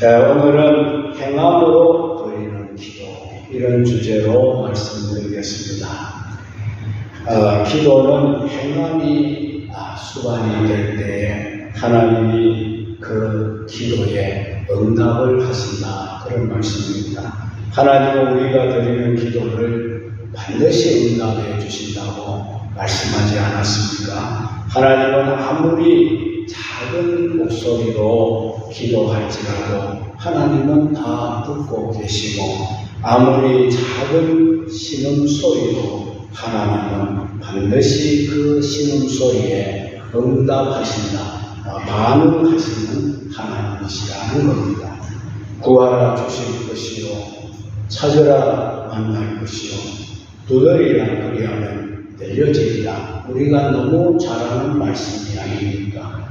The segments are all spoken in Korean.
오늘은 행함으로 드리는 기도, 이런 주제로 말씀드리겠습니다. 기도는 행함이 수반이 될 때에 하나님이 그 기도에 응답을 하신다, 그런 말씀입니다. 하나님은 우리가 드리는 기도를 반드시 응답해 주신다고 말씀하지 않았습니까? 하나님은 아무리 작은 목소리로 기도할지라도 하나님은 다 듣고 계시고, 아무리 작은 신음소리도 하나님은 반드시 그 신음소리에 응답하신다, 반응하시는 하나님이시라는 겁니다. 구하라 주실 것이요, 찾으라 만날 것이요, 두드리라 그리하면 열려지리라. 우리가 너무 잘하는 말씀이 아닙니까?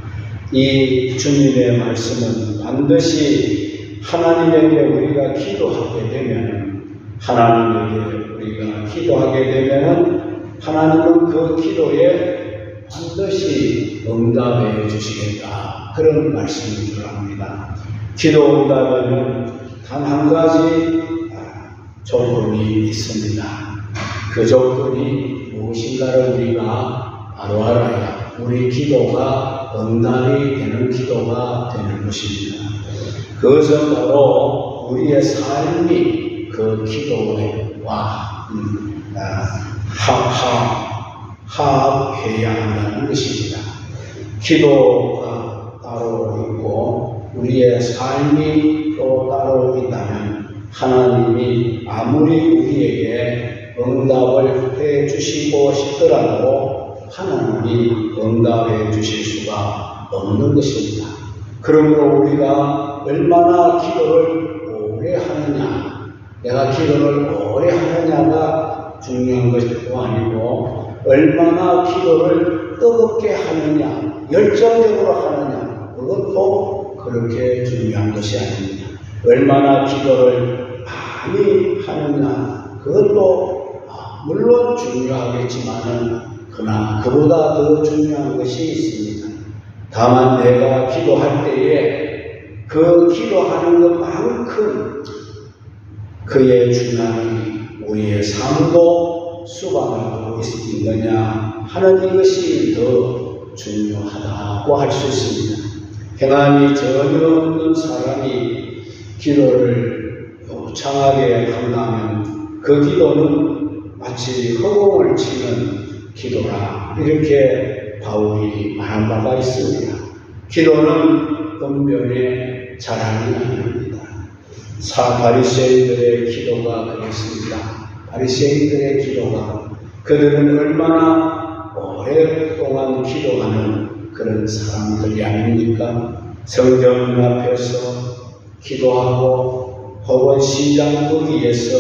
이 주님의 말씀은 반드시 하나님에게 우리가 기도하게 되면, 하나님은 그 기도에 반드시 응답해 주시겠다, 그런 말씀인 줄 압니다. 기도 응답에는 단 한 가지 조건이 있습니다. 그 조건이 무엇인가를 우리가 바로 알아야 우리 기도가 응답이 되는 기도가 되는 것입니다. 그것은 바로 우리의 삶이 그 기도와 합해야 한다는 것입니다. 기도가 따로 있고 우리의 삶이 또 따로 있다면 하나님이 아무리 우리에게 응답을 해 주시고 싶더라도 하나님이 응답해 주실 수가 없는 것입니다. 그러므로 우리가 얼마나 기도를 오래 하느냐, 내가 기도를 오래 하느냐가 중요한 것도 아니고, 얼마나 기도를 뜨겁게 하느냐, 열정적으로 하느냐, 그것도 그렇게 중요한 것이 아닙니다. 얼마나 기도를 많이 하느냐, 그것도 물론 중요하겠지만은 그러나 그보다 더 중요한 것이 있습니다. 다만 내가 기도할 때에 그 기도하는 것만큼 그의 중요함이 우리의 삶도 수반하고 있느냐 하는 이것이 더 중요하다고 할 수 있습니다. 행함이 전혀 없는 사람이 기도를 요창하게 한다면 그 기도는 마치 허공을 치는 기도라, 이렇게 바울이 말한 바가 있습니다. 기도는 언변의 자랑이 아닙니다. 바리새인들의 기도가 그랬습니다. 바리새인들의 기도가, 그들은 얼마나 오랫동안 기도하는 그런 사람들이 아닙니까? 성전 앞에서 기도하고, 혹은 시장거리에서,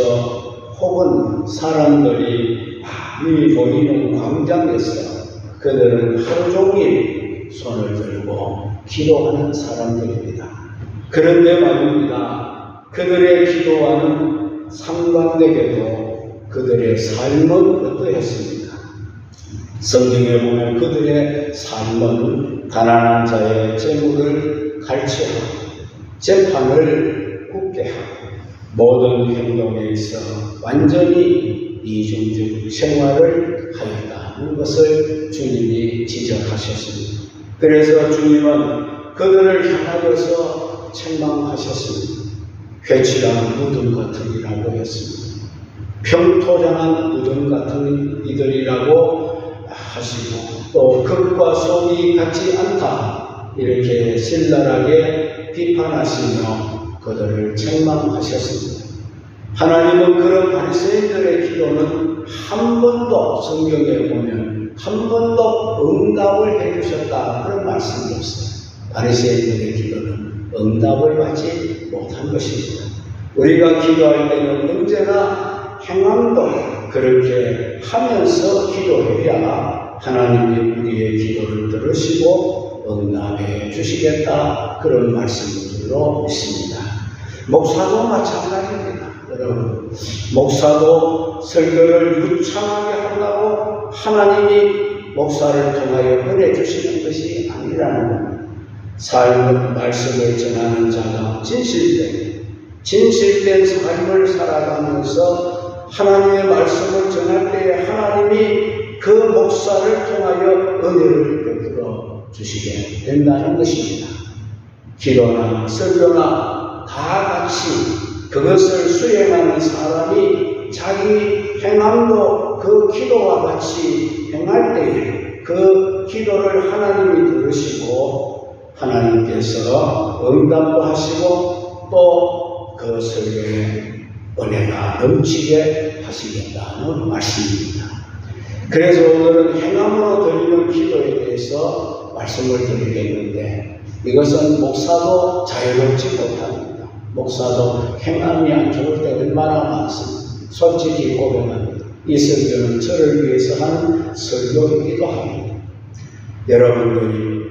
혹은 사람들이 많이 보이는 광장에서 그들은 하루 종일 손을 들고 기도하는 사람들입니다. 그런데 말입니다, 그들의 기도와는 상반되게도 그들의 삶은 어떠했습니까? 성경에 보면 그들의 삶은 가난한 자의 재물을 갈취하고 재판을 굳게 하고 모든 행동에 있어 완전히 이중적 생활을 하였다는 것을 주님이 지적하셨습니다. 그래서 주님은 그들을 향하여서 책망하셨습니다. 회칠한 무덤 같으니라고 했습니다. 평토장한 무덤 같은 이들이라고 하시고, 또 극과 속이 같지 않다, 이렇게 신랄하게 비판하시며 그들을 책망하셨습니다. 하나님은 그런 바리새인들의 기도는 한 번도, 성경에 보면 한 번도 응답을 해주셨다, 그런 말씀이 없어요. 바리새인들의 기도는 응답을 받지 못한 것입니다. 우리가 기도할 때는 언제나 행함도 그렇게 하면서 기도해야 하나님이 우리의 기도를 들으시고 응답해 주시겠다, 그런 말씀으로 믿습니다. 목사도 마찬가지입니다. 여러분, 목사도 설교를 유창하게 한다고 하나님이 목사를 통하여 은혜 주시는 것이 아니라는 겁니다. 삶 말씀을 전하는 자가 진실된 삶을 살아가면서 하나님의 말씀을 전할 때에 하나님이 그 목사를 통하여 은혜를 베풀어 주시게 된다는 것입니다. 기도나 설교나 다 같이 그것을 수행하는 사람이 자기 행함도 그 기도와 같이 행할 때에 그 기도를 하나님이 들으시고 하나님께서 응답도 하시고 또 그 설교에 은혜가 넘치게 하시겠다는 말씀입니다. 그래서 오늘은 행함으로 드리는 기도에 대해서 말씀을 드리겠는데 이것은 목사도 자유롭지 못합니다. 목사도 행함이 안 좋을 때 얼마나 많습니다. 솔직히 고백합니다. 이 설교는 저를 위해서 하는 설교이기도 합니다. 여러분들이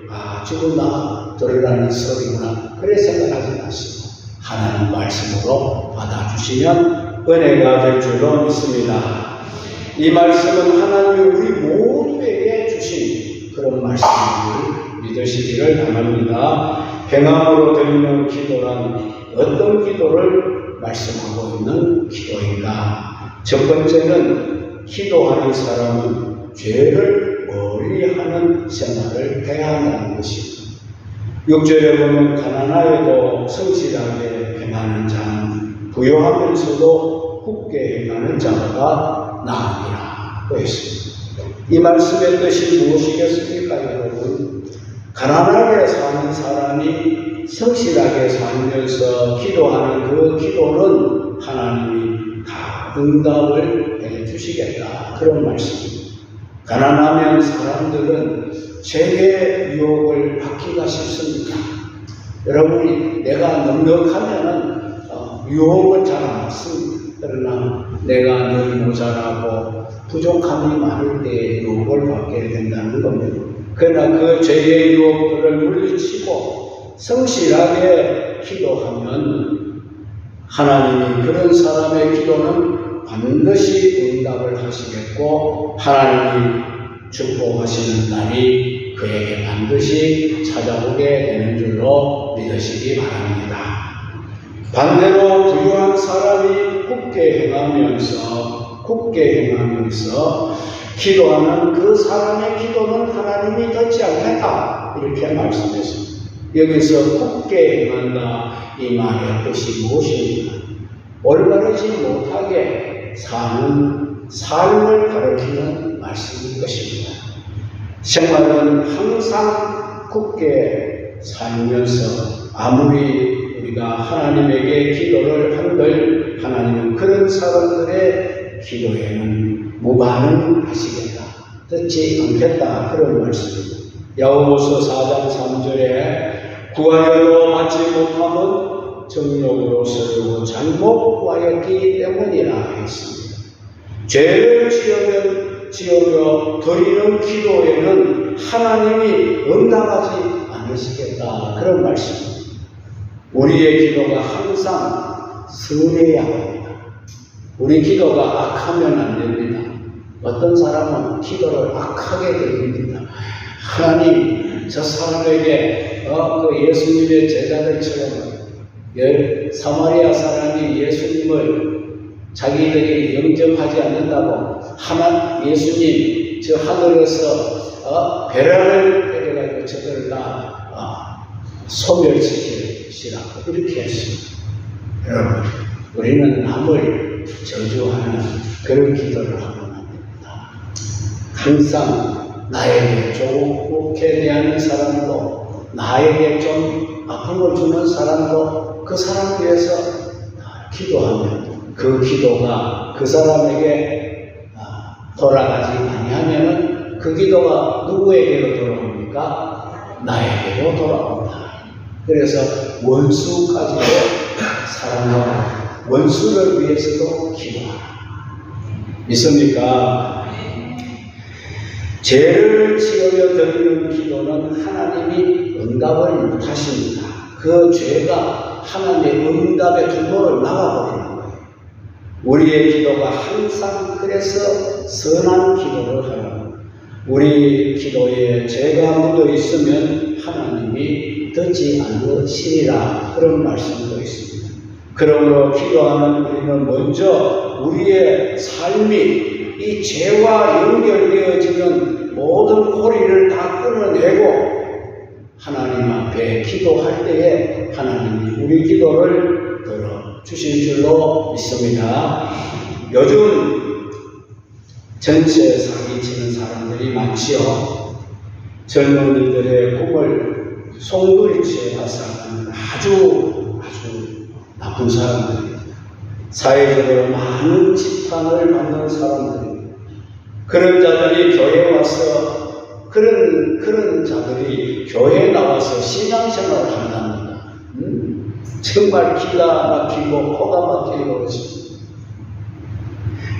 지금 나 들으라는 소리구나 그래 생각하지 마시고 하나님 말씀으로 받아주시면 은혜가 될 줄로 믿습니다. 이 말씀은 하나님이 우리 모두에게 주신 그런 말씀을 믿으시기를 바랍니다. 행함으로 드리는 기도란 어떤 기도를 말씀하고 있는 기도인가? 첫 번째는 기도하는 사람은 죄를 멀리하는 생활을 해야 한다는 것입니다. 6절에 보면 가난하여도 성실하게 행하는 자는 부요하면서도 굳게 행하는 자가 나으리라 했습니다. 이 말씀의 뜻이 무엇이겠습니까, 여러분? 가난하게 사는 사람이 성실하게 살면서 기도하는 그 기도는 하나님이 다 응답을 해주시겠다 그런 말씀입니다. 가난하면 사람들은 죄의 유혹을 받기가 쉽습니다. 여러분이 내가 넉넉하면은 유혹을 잘 안 받습니다. 그러나 내가 늘 모자라고 부족함이 많을 때 유혹을 받게 된다는 겁니다. 그러나 그 죄의 유혹들을 물리치고 성실하게 기도하면 하나님이 그런 사람의 기도는 반드시 응답을 하시겠고 하나님이 축복하시는 날이 그에게 반드시 찾아오게 되는 줄로 믿으시기 바랍니다. 반대로 부유한 사람이 굳게 행하면서 기도하는 그 사람의 기도는 하나님이 듣지 않겠다 이렇게 말씀했습니다. 여기서 굳게 행한다 이 말의 뜻이 무엇입니까? 올바르지 못하게 사는 삶을 가르치는 말씀일 것입니다. 생활은 항상 굳게 살면서 아무리 우리가 하나님에게 기도를 한들 하나님은 그런 사람들의 기도에는 무반응 하시겠다. 듣지 않겠다. 그런 말씀입니다. 야고보서 4장 3절에 구하여도 받지 못함은 정욕으로 서로 잘못 구하였기 때문이라 했습니다. 죄를 지으며 드리는 기도에는 하나님이 응답하지 않으시겠다. 그런 말씀입니다. 우리의 기도가 항상 선해야 합니다. 우리 기도가 악하면 안 됩니다. 어떤 사람은 기도를 악하게 드립니다. 하나님, 저 사람에게 그 예수님의 제자들처럼 사마리아 사람이 예수님을 자기들이 영접하지 않는다고 예수님 저 하늘에서 배란을 때려가지고 저들을 다 소멸시키시라 이렇게 했습니다. 여러분, 우리는 남을 저주하는 그런 기도를 하면 안 됩니다. 항상 나에게 좋게 대하는 사람도 나에게 좀 아픔을 주는 사람도 그 사람 위해서 기도하면 그 기도가 그 사람에게 돌아가지 아니하면은 그 기도가 누구에게로 돌아옵니까? 나에게로 돌아옵니다. 그래서 원수까지도 사랑하고 원수를 위해서도 기도하라. 믿습니까? 죄를 지으려 드리는 기도는 하나님이 응답을 못하십니다. 그 죄가 하나님의 응답의 통로를 막아버리는 거예요. 우리의 기도가 항상 그래서 선한 기도를 하라. 우리 기도에 죄가 묻어 있으면 하나님이 듣지 않으시리라 그런 말씀도 있습니다. 그러므로 기도하는 우리는 먼저 우리의 삶이 이 죄와 연결되어지는 모든 고리를 다 끊어내고 하나님 앞에 기도할 때에 하나님이 우리 기도를 들어주실 줄로 믿습니다. 요즘 전세 사기치는 사람들이 많지요. 젊은이들의 꿈을 송두리째 앗아가는 아주 나쁜 사람들이에요. 사회적으로 많은 지탄을 받는 사람들이에요. 그런 자들이 교회에 와서 그런 자들이 교회에 나와서 신앙생활을 한답니다. 정말 기가 막히고 코가 막히고 그렇습니다.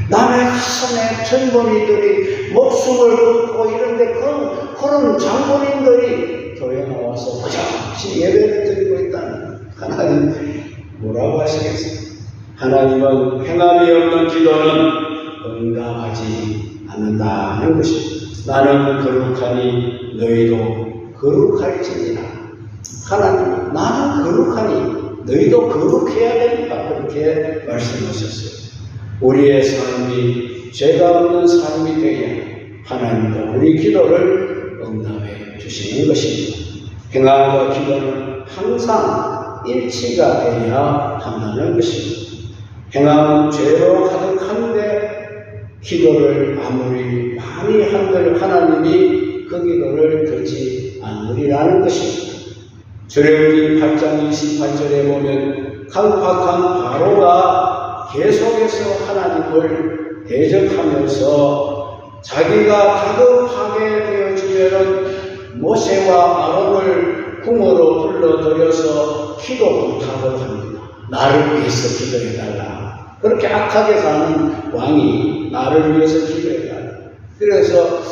남의 가슴에 젊은이들이 목숨을 걸고 이런데 그런 장본인들이 교회에 나와서 버젓이 예배를 드리고 있다는 하나님 뭐라고 하시겠어요? 하나님은 행함이 없는 기도는 응답하지 않는다는 것입니다. 나는 거룩하니 너희도 거룩할지니라. 하나님, 나는 거룩하니 너희도 거룩해야 된다. 그렇게 말씀하셨어요. 우리의 삶이 죄가 없는 삶이 되어 하나님도 우리 기도를 응답해 주시는 것입니다. 행함과 기도는 항상 일치가 되어야 한다는 것입니다. 행함은 죄로 가득한데 기도를 아무리 많이 한들 하나님이 그 기도를 듣지 않으리라는 것입니다. 출애굽기 8장 28절에 보면 강팍한 바로가 계속해서 하나님을 대적하면서 자기가 다급하게 되어지면 모세와 아론을 궁으로 불러들여서 기도 부탁을 합니다. 나를 위해서 기도해달라. 그렇게 악하게 사는 왕이 나를 위해서 기도해달라. 그래서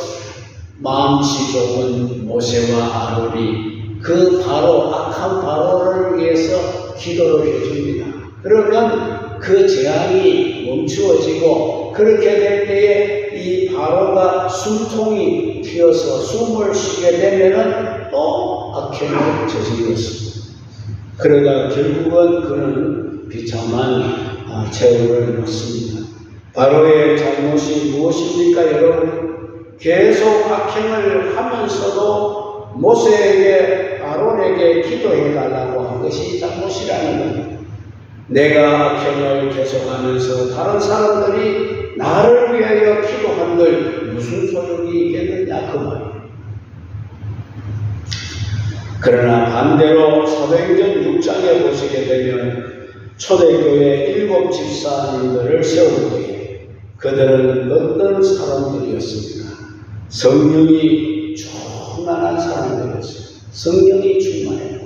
마음씨 좋은 모세와 아론이 그 악한 바로를 위해서 기도를 해줍니다. 그러면 그 재앙이 멈추어지고 그렇게 될 때에 이 바로가 숨통이 튀어서 숨을 쉬게 되면은 또 악행을 저질렀습니다. 그러다 결국은 그는 비참한 최후를 맞습니다. 바로의 잘못이 무엇입니까, 여러분? 계속 악행을 하면서도 모세에게 아론에게 기도해달라고 한 것이 잘못이라는 겁니다. 내가 악행을 계속하면서 다른 사람들이 나를 위하여 기도한들 무슨 소용이 있겠느냐 그 말이에요. 그러나 반대로 사도행전 6장에 보시게 되면 초대교회 7 집사님들을 세울 때에 그들은 어떤 사람들이었습니까? 성령이 충만한 사람들이었어요. 성령이 충만해요.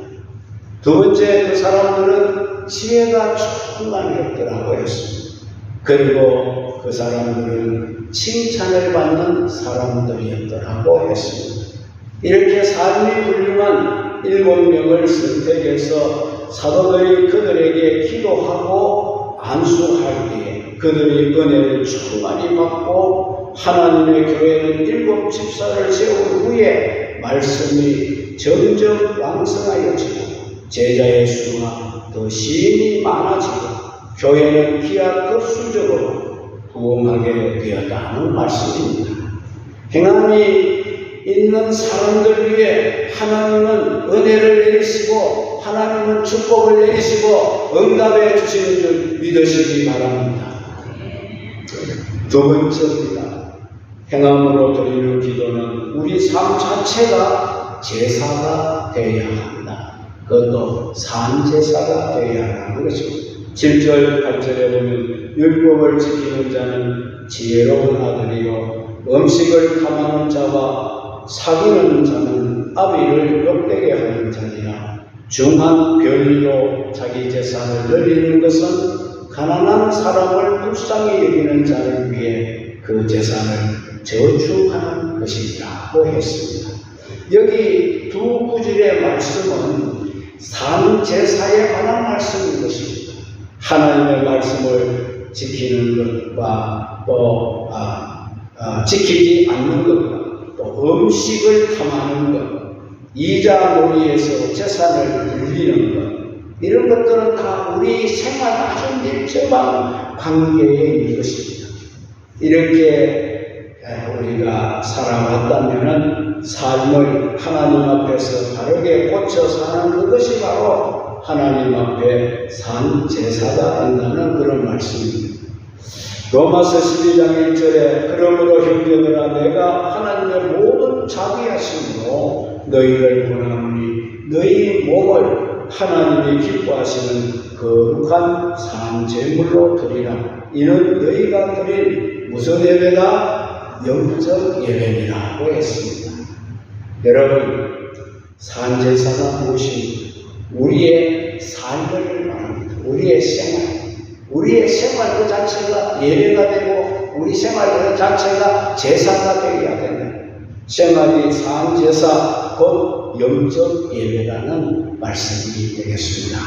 두 번째, 그 사람들은 지혜가 충만했더라고 했습니다. 그리고 그 사람들은 칭찬을 받는 사람들이었더라고 했습니다. 이렇게 삶이 훌륭한 7명을 선택해서 사도들이 그들에게 기도하고 안수할 때에 그들이 은혜를 충만히 받고 하나님의 교회는 7 집사를 세운 후에 말씀이 점점 왕성하여지고 제자의 수가 더 심히 많아지고 교회는 기하급수적으로 부흥하게 되었다는 말씀입니다. 행함이 있는 사람들 위해 하나님은 은혜를 내리시고 하나님은 축복을 내리시고 응답해 주시는 줄 믿으시기 바랍니다. 두 번째입니다. 행함으로 드리는 기도는 우리 삶 자체가 제사가 되어야 한다. 그것도 산제사가 되어야 하는 것입니다. 7절 8절에 보면 율법을 지키는 자는 지혜로운 아들이요 음식을 탐하는 자와 사귀는 자는 아비를 욕되게 하는 자니라. 중한 별리로 자기 재산을 늘리는 것은 가난한 사람을 불쌍히 여기는 자를 위해 그 재산을 저축하는 것이라고 했습니다. 여기 두 구절의 말씀은 산제사에 관한 말씀인 것입니다. 하나님의 말씀을 지키는 것과 또 지키지 않는 것과 또 음식을 탐하는 것, 이자 놀이에서 재산을 불리는 것, 이런 것들은 다 우리 생활 아주 밀접한 관계에 있는 것입니다. 이렇게 우리가 살아왔다면 삶을 하나님 앞에서 바르게 고쳐 사는 그것이 바로 하나님 앞에 산 제사가 된다는 그런 말씀입니다. 로마서 12장 1절에 그러므로 형제들아 내가 하나님의 모든 자비하심으로 너희를 권하노니 너희 몸을 하나님이 기뻐하시는 거룩한 산 제물로 드리라. 이는 너희가 드린 무슨 예배다? 영적 예배니라고 했습니다. 여러분, 산 제사가 무엇입니까? 우리의 삶을 말합니다. 우리의 생활 그 자체가 예배가 되고 우리 생활 그 자체가 제사가 되어야 된다. 생활이 산 제사 곧 영적 예배라는 말씀이 되겠습니다.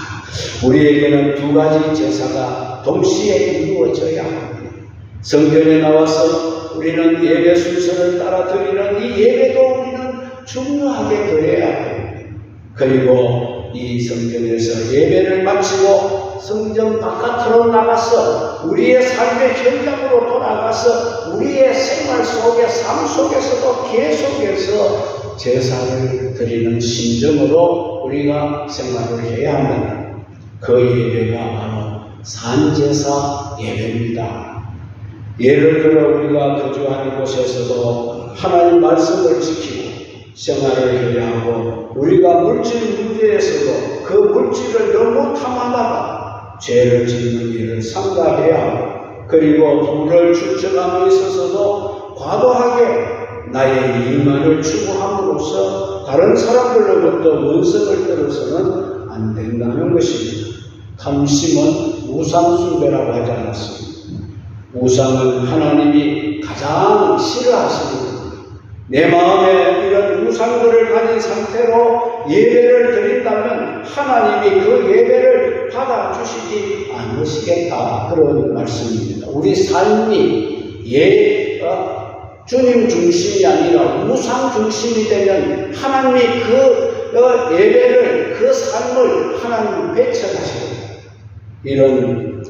우리에게는 두 가지 제사가 동시에 이루어져야 합니다. 성경에 나와서 우리는 예배 순서를 따라 드리는 이 예배도 우리는 중요하게 드려야 합니다. 그리고 이 성전에서 예배를 마치고 성전 바깥으로 나가서 우리의 삶의 현장으로 돌아가서 우리의 생활 속에 삶 속에서도 계속해서 제사를 드리는 심정으로 우리가 생활을 해야 합니다. 그 예배가 바로 산제사 예배입니다. 예를 들어 우리가 거주하는 곳에서도 하나님 말씀을 지키고 생활을 해야 하고 우리가 물질 문제에서도 그 물질을 너무 탐하다가 죄를 짓는 일을 삼가해야 하고 그리고 부를 추측함에 있어서도 과도하게 나의 이만을 추구함으로써 다른 사람들로부터 원성을 들어서는 안 된다는 것입니다. 탐심은 우상숭배라고 하지 않았습니다. 우상은 하나님이 가장 싫어하시는 겁니다. 내 마음에 이런 우상들을 가진 상태로 예배를 드린다면 하나님이 그 예배를 받아주시지 않으시겠다. 그런 말씀입니다. 우리 삶이 주님 중심이 아니라 우상 중심이 되면 하나님이 그 예배를, 그 삶을 하나님 배척하십니다. 이런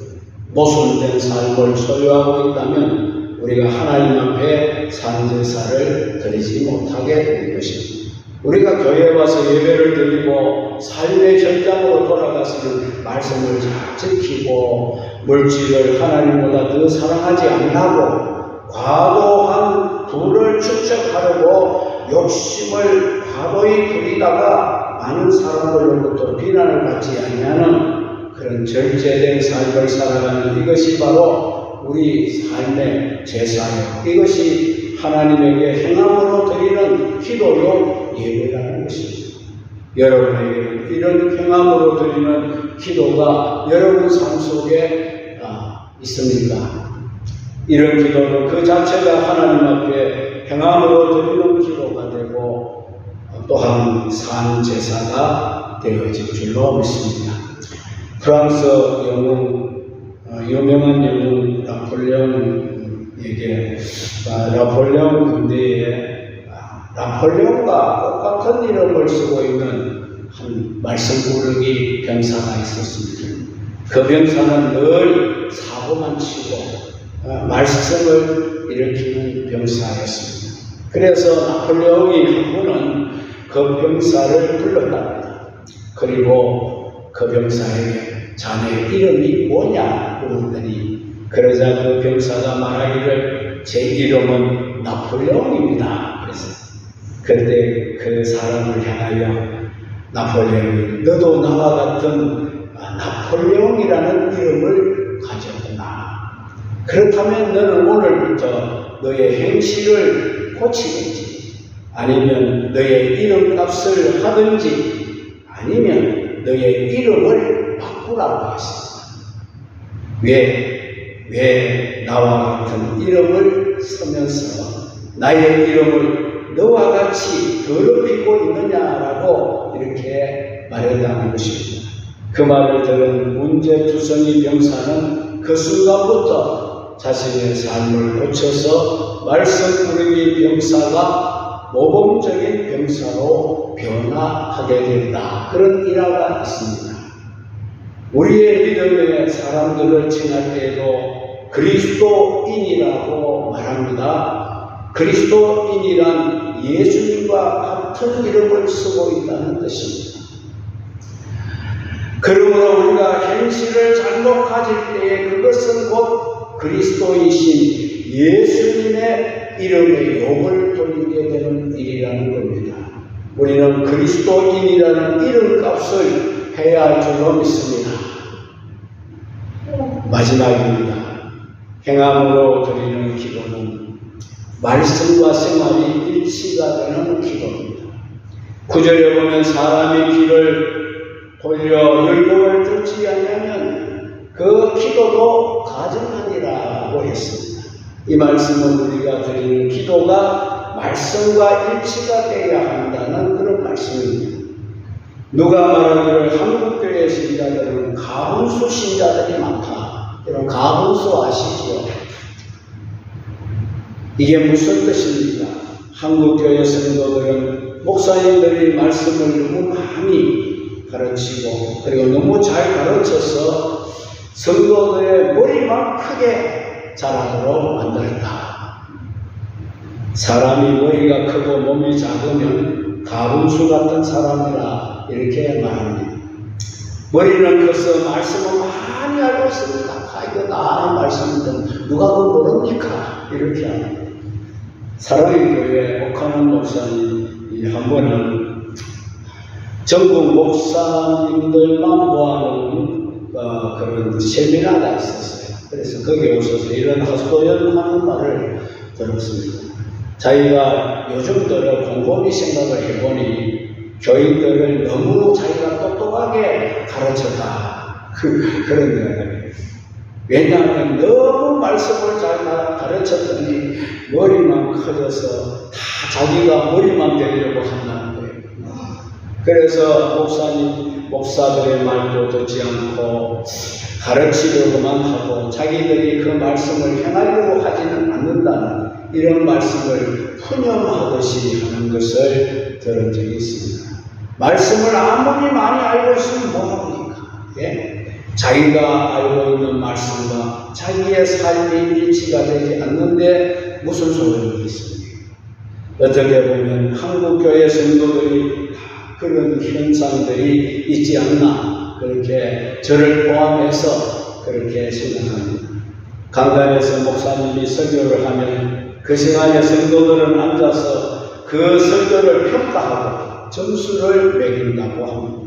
모순된 삶을 소유하고 있다면 우리가 하나님 앞에 산제사를 드리지 못하게 될 것입니다. 우리가 교회에 와서 예배를 드리고 삶의 현장으로 돌아가서는 말씀을 잘 지키고 물질을 하나님보다 더 사랑하지 아니하고 과도한 부를 축적하려고 욕심을 과도히 부리다가 많은 사람들로부터 비난을 받지 아니하는 그런 절제된 삶을 살아가는 이것이 바로 우리 삶의 제사요. 이것이 하나님에게 행함으로 드리는 기도요 예배라는 것입니다. 여러분에게는 이런 행함으로 드리는 기도가 여러분 삶 속에 있습니까? 이런 기도는 그 자체가 하나님 앞에 행함으로 드리는 기도가 되고 또한 산 제사가 되어질 줄로 믿습니다. 프랑스 유명한 영웅 나폴레옹에게 나폴레옹 군대에 나폴레옹과 똑같은 이름을 쓰고 있는 한 말썽꾸러기 병사가 있었습니다. 그 병사는 늘 사고만 치고 말썽을 일으키는 병사였습니다. 그래서 나폴레옹이 한 번은 그 병사를 불렀답니다. 그리고 그 병사에게 자네 이름이 뭐냐 물었더니 그러자 그 병사가 말하기를 제 이름은 나폴레옹입니다. 그때 그 사람을 향하여 나폴레옹이 너도 나와 같은 나폴레옹이라는 이름을 가졌구나. 그렇다면 너는 오늘부터 너의 행실을 고치든지 아니면 너의 이름값을 하든지 아니면 너의 이름을 바꾸라고 했습니다. 왜 나와 같은 이름을 쓰면서 나의 이름을 너와 같이 더럽히고 있느냐라고 이렇게 말했다는 것입니다. 그 말을 들은 문제투성이 병사는 그 순간부터 자신의 삶을 고쳐서 말썽꾸러기 병사가 모범적인 병사로 변화하게 된다. 그런 일화가 있습니다. 우리의 믿음의 사람들을 칭할 때에도 그리스도인이라고 말합니다. 그리스도인이란 예수님과 같은 이름을 쓰고 있다는 뜻입니다. 그러므로 우리가 현실을 잘못 가질 때에 그것은 곧 그리스도이신 예수님의 이름의 욕을 돌리게 되는 일이라는 겁니다. 우리는 그리스도인이라는 이름값을 해야 할 줄로 믿습니다. 마지막입니다. 행함으로 드리는 기도는 말씀과 생활이 일치가 되는 기도입니다. 9절에 보면 사람이 귀를 돌려 열명을 듣지 않으면 그 기도도 가증하니라고 했습니다. 이 말씀은 우리가 드리는 기도가 말씀과 일치가 되어야 한다는 그런 말씀입니다. 누가 말하기를 한국교회 신자들은 가분수 신자들이 많다. 여러분 가분수 아시죠? 이게 무슨 뜻입니까? 한국교회 성도들은 목사님들이 말씀을 너무 많이 가르치고 그리고 너무 잘 가르쳐서 성도들의 머리만 크게 자라도록 만들었다. 사람이 머리가 크고 몸이 작으면 가분수 같은 사람이라 이렇게 말합니다. 머리는 커서 말씀을 많이 알고 있습니다. 이거 나 아는 말씀인데 누가 그걸 모릅니까? 이렇게 합니다. 사랑의 교회 옥하는 목사님이 한 번은 전국 목사님들만 모아놓은 그런 세미나가 있었어요. 그래서 거기에 오셔서 이런 하소연하는 말을 들었습니다. 자기가 요즘 들어 곰곰이 생각을 해보니 교인들을 너무 자기가 똑똑하게 가르쳤다. 그런 이야기예요. 왜냐하면 너무 말씀을 잘 가르쳤더니 머리만 커져서 다 자기가 머리만 되려고 한다는 거예요. 그래서 목사들의 말도 듣지 않고 가르치려고만 하고 자기들이 그 말씀을 행하려고 하지는 않는다는 이런 말씀을 푸념하듯이 하는 것을 들은 적이 있습니다. 말씀을 아무리 많이 알고 있으면 뭐합니까? 예? 자기가 알고 있는 말씀과 자기의 삶이 일치가 되지 않는데 무슨 소용이 있습니까? 어떻게 보면 한국교회 성도들이 그런 현상들이 있지 않나 그렇게 저를 포함해서 그렇게 생각합니다. 강단에서 목사님이 설교를 하면 그 시간에 성도들은 앉아서 그 설교를 평가하고 점수를 매긴다고 합니다.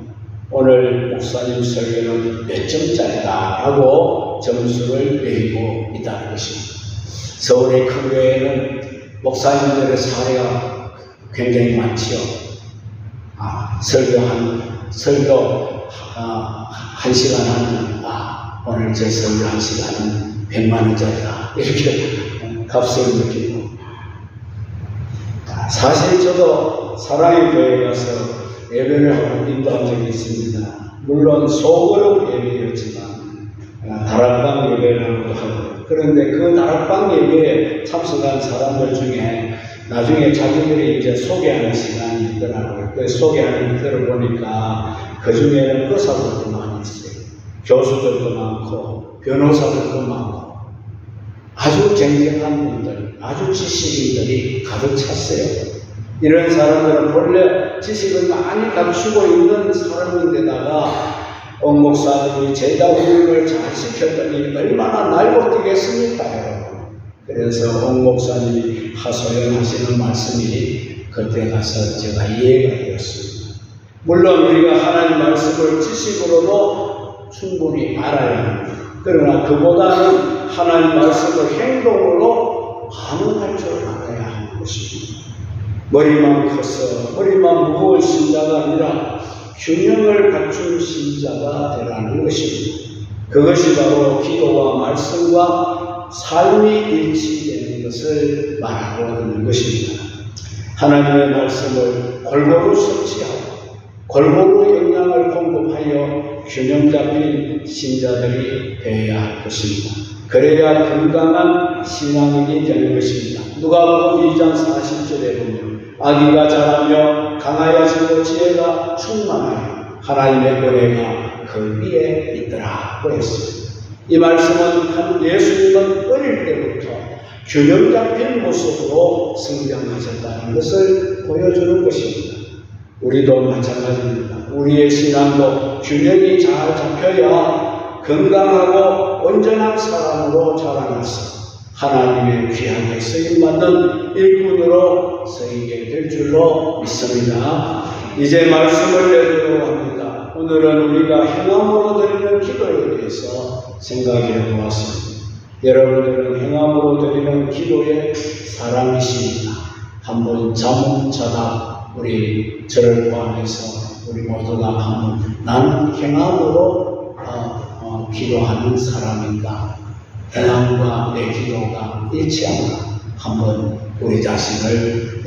오늘 목사님 설교는 몇 점짜리다 라고 점수를 매기고 있다는 것입니다. 서울의 큰 교회는 목사님들의 사례가 굉장히 많지요. 설교 한 시간 하면 오늘 제 설교 한 시간은 100만 원짜리다 이렇게 값을 느끼고 사실 저도 사랑의 교회에 가서 예배를 하고 인도한 적이 있습니다. 물론 소그룹 예배였지만 다락방 예배라고도 하고 그런데 그 다락방 예배에 참석한 사람들 중에 나중에 자기들이 이제 소개하는 시간이 있더라고요. 그 소개하는 거 들어보니까 그 중에는 의사들도 많이 있어요. 교수들도 많고 변호사들도 많고 아주 쟁쟁한 분들, 아주 지식인들이 가득 찼어요. 이런 사람들은 본래 지식을 많이 갖추고 있는 사람인데다가 옥 목사님이 제자 훈련을 잘 시켰더니 얼마나 날고 뛰겠습니까, 여러분. 그래서 옥 목사님이 하소연하시는 말씀이 그때 가서 제가 이해가 되었습니다. 물론 우리가 하나님 말씀을 지식으로도 충분히 알아야 합니다. 그러나 그보다는 하나님 말씀을 행동으로 반응할 줄 알아야 하는 것입니다. 머리만 커서 머리만 무거운 신자가 아니라 균형을 갖춘 신자가 되라는 것입니다. 그것이 바로 기도와 말씀과 삶이 일치되는 것을 말하고 있는 것입니다. 하나님의 말씀을 골고루 섭취하고 골고루 영양을 공급하여 균형 잡힌 신자들이 되어야 할 것입니다. 그래야 건강한 신앙인이 되는 것입니다. 누가복음 2장 40절에 보면 아기가 자라며 강하여지고 지혜가 충만하여 하나님의 은혜가 그 위에 있더라고 했습니다. 이 말씀은 한 예수님은 어릴 때부터 균형 잡힌 모습으로 성장하셨다는 것을 보여주는 것입니다. 우리도 마찬가지입니다. 우리의 신앙도 균형이 잘 잡혀야 건강하고 온전한 사람으로 자라나서 하나님의 귀하게 쓰임받는 일꾼으로 서이게 될 줄로 믿습니다. 이제 말씀을 내리려고 합니다. 오늘은 우리가 행함으로 드리는 기도에 대해서 생각해 보았습니다. 여러분들은 행함으로 드리는 기도의 사람이십니다. 한번 잠 자다 우리 저를 포함해서 우리 모두가 한번 나는 행함으로 기도하는 사람인가? 행함과 내 기도가 일치한가? 한번 우리 자신을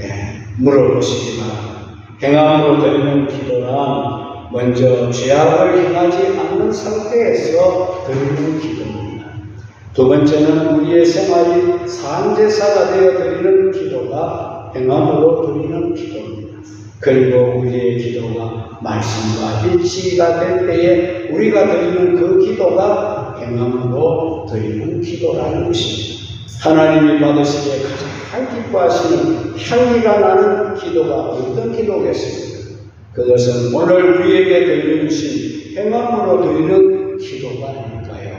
물어보시기 바랍니다. 행함으로 드리는 기도란 먼저 죄악을 행하지 않는 상태에서 드리는 기도입니다. 두 번째는 우리의 생활이 산제사가 되어 드리는 기도가 행함으로 드리는 기도입니다. 그리고 우리의 기도가 말씀과 일치가 될 때에 우리가 드리는 그 기도가 행함으로 드리는 기도라는 것입니다. 하나님이 받으시기에 가장 기뻐하시는 향기가 나는 기도가 어떤 기도겠습니까? 그것은 오늘 우리에게 들려주신 행함으로 드리는 기도가 아닐까요?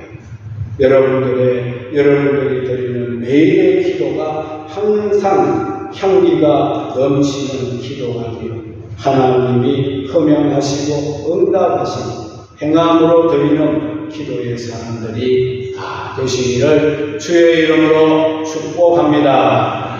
여러분들이 드리는 매일의 기도가 항상 향기가 넘치는 기도가 되어 하나님이 흠양하시고 응답하시고 행함으로 드리는 기도의 사람들이 다 되시기를 주의 이름으로 축복합니다.